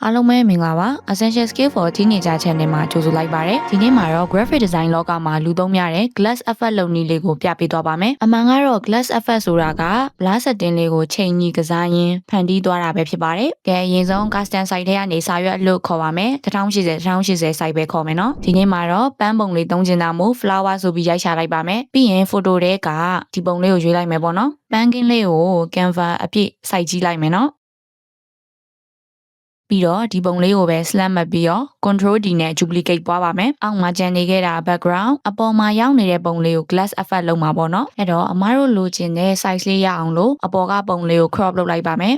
အားလုံးပဲမင်္ဂလာပါ Essential Skill for Teenager Channel မှာကြိုဆိုလိုက်ပါရစေဒီနေ့မှာတော့ Graphic Design လောကမှာလူသုံးများတဲ့ Glass Effect လုပ်နည်းလေးကိုပြပေးသွားပါမယ်အမှန်ကတော့ Glass Effect ဆိုတာက Blur Setting လေးကိုချိန်ညီကစားရင်းဖန်တီးသွားတာပဲဖြစ်ပါတယ်ကဲအရင်ဆုံး Custom Site ထဲကနေစာရွက်အလုပ်ခေါ်ပါမယ်1080 Site ပဲခေါ်မယ်နော်ဒီနေ့မှာတော့ပန်းပုံလေးသုံးချင်တာမို့ Flower ဆိုပြီးရိုက်ချလိုက်ပါမယ်ပြီးရင် Photo ထဲကဒီပုံလေးကိုရွေးလိုက်မယ်ပေါ့နော်ပန်းကင်းလေးကို Canva အပြည့်စိုက်ကြည့်လိုက်မယ်နော်ပြီးတော့ဒီပုံလေးကိုပဲ slam မှတ်ပြီးတော့ control D နဲ့ duplicate ပွားပါမယ်အောက်မှာကျန်နေခဲ့တာ background အပေါ်မှာရောက်နေတဲ့ပုံလေးကို glass effect လုပ်မှာပေါ့နော်အဲ့တော့အမားတို့လိုချင်တဲ့ size လေးရအောင်လို့အပေါ်ကပုံလေးကို crop လုပ်လိုက်ပါမယ်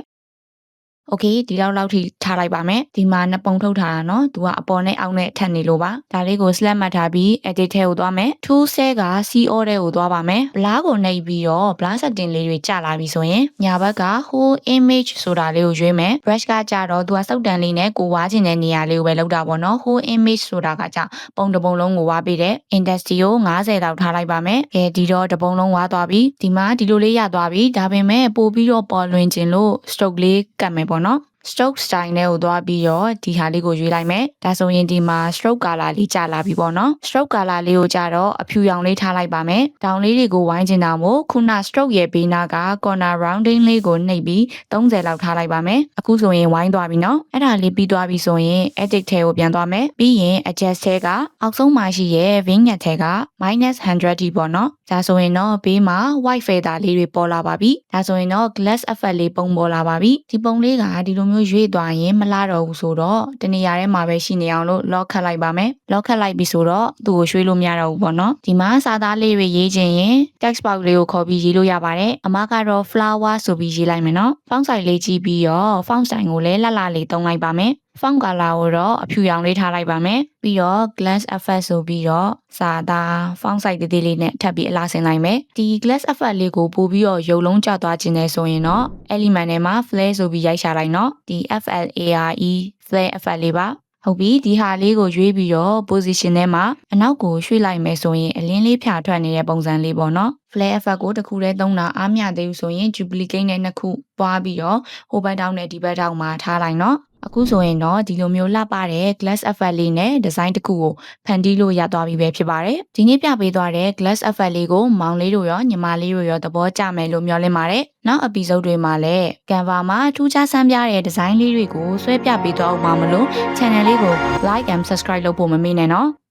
โอเคဒီလောက်ထိထားလိုက်ပါမယ်ဒီမှာနှစ်ပုံထုတ်ထားတာเนาะသူကအပေါ်နဲ့အောက်နဲ့ထပ်နေလို့ပါဒါလေးကို slap မှတ်ထားပြီး edit ထဲကိုသွားမယ် tool set က CO ထဲကိုသွားပါမယ် blur ကိုနှိပ်ပြီးတော့ blur setting လေးတွေကြာလာပြီဆိုရင်ညာဘက်က whole image ဆိုတာလေးကိုရွေးမယ် brush ကကြတော့သူကစုပ်တန်လေးနဲ့ကိုဝါးချင်တဲ့နေရာလေးကိုပဲလောက်တာပေါ့เนาะ whole image ဆိုတာကကြပုံတစ်ပုံလုံးကိုဝါးပေးတဲ့ intensity ကို90လောက်ထားလိုက်ပါမယ်ဒီတော့တစ်ပုံလုံးဝါးသွားပြီဒီမှာဒီလိုလေးရသွားပြီဒါပေမဲ့ပို့ပြီးတော့ပေါ်လွင်ခြင်းလို့ stroke လေးကတ်မယ်ပေါ့နော်stroke style နဲ့ကိုသွားပြီးတော့ဒီဟာလေးကိုရွေးလိုက်မယ်ဒါဆိုရင်ဒီမှာ stroke color လေးကြာလာပြီပေါ့နော် stroke color လေးကိုကြာတော့အဖြူရောင်လေးထားလိုက်ပါမယ်တောင်လေးတွေကိုဝိုင်းချင်တာမို့ခုန stroke ရဲ့ဘေးနားက corner rounding လေးကိုနှိပ်ပြီး30လောက်ထားလိုက်ပါမယ်အခုဆိုရင်ဝိုင်းသွားပြီနော်အဲ့ဒါလေးပြီးသွားပြီဆိုရင် edit ထဲကိုပြန်သွားမယ်ပြီးရင် adjust ထဲကအောက်ဆုံးမှာရှိရဲ့ vignette ထဲက -100 ဒီပေါ့နော်ဒါဆိုရင်တော့ဘေးမှာ white feather လေးတွေပေါ်လာပါပြီဒါဆိုရင်တော့ glass effect လေးပုံပေါ်လာပါပြီဒီပုံလေးကဒီလိုမျိုးရွေ့သွားရင်မလာတော့ဘူးဆိုတော့တနေရာထဲမှာပဲရှိနေအောင်လို့ lock ခတ်လိုက်ပါမယ် lock ခတ်လိုက်ပြီဆိုတော့သူ့ကိုရွှေ့လို့မရတော့ဘူးပေါ့နော်ဒီမှာစာသားလေးတွေရေးချင်ရင် text box လေးကိုခေါ်ပြီးရေးလို့ရပါတယ်အမကတော့ flower ဆိုပြီးရေးလိုက်မယ်နော် font size လေးကြည့်ပြီးတော့ font size ကိုလည်းလှလှလေးသုံးလိုက်ပါမယ်font color ကိုတော့အဖြူရောင်လေးထားလိုက်ပါမယ်ပြီးတော့ glass effect ဆိုပြီးတော့စာသား font size သေးသေးလေးနဲ့ထပ်ပြီးအလားဆင်လိုက်မယ်ဒီ glass effect လေးကိုပို့ပြီးတော့ရုပ်လုံးကျသွားခြင်းနဲ့ဆိုရင်တော့ element ထဲမှာ flare ဆိုပြီးရိုက်ချလိုက်နော်ဒီ FLARE flare effect လေးပါဟုတ်ပြီဒီဟာလေးကိုရွေးပြီးတော့ position ထဲမှာအနောက်ကိုရွှေ့လိုက်မယ်ဆိုရင်အလင်းလေးဖြာထွက်နေတဲ့ပုံစံလေးပေါ့နော် flare effect ကိုတစ်ခုတည်းသုံးတာအားမရသေးဘူးဆိုရင် duplicate နဲ့နှစ်ခုပွားပြီးတော့ဟိုဘက်တောင်းနဲ့ဒီဘက်တောင်းမှာထားလိုက်နော်အခုဆိုရင်တော့ဒီလိုမျိုးလှပတဲ့ glass effect လေးနဲ့ design တစ်ခုကိုဖန်တီးလို့ရသွားပြီပဲဖြစ်ပါတယ်ဒီနေ့ပြပေးသွားတဲ့ glass effect လေးကိုမောင်လေးတို့ရောညီမလေးတို့ရောသဘောကျမယ်လို့မျှော်လင့်ပါတယ်နောက် episode တွေမှာလည်း Canva မှာထူးခြားဆန်းပြတဲ့ design လေးတွေကိုဆွဲပြပေးသွားအောင်ပါမလို့ channel လေးကို like and subscribe လုပ်ဖို့မမေ့နဲ့နော်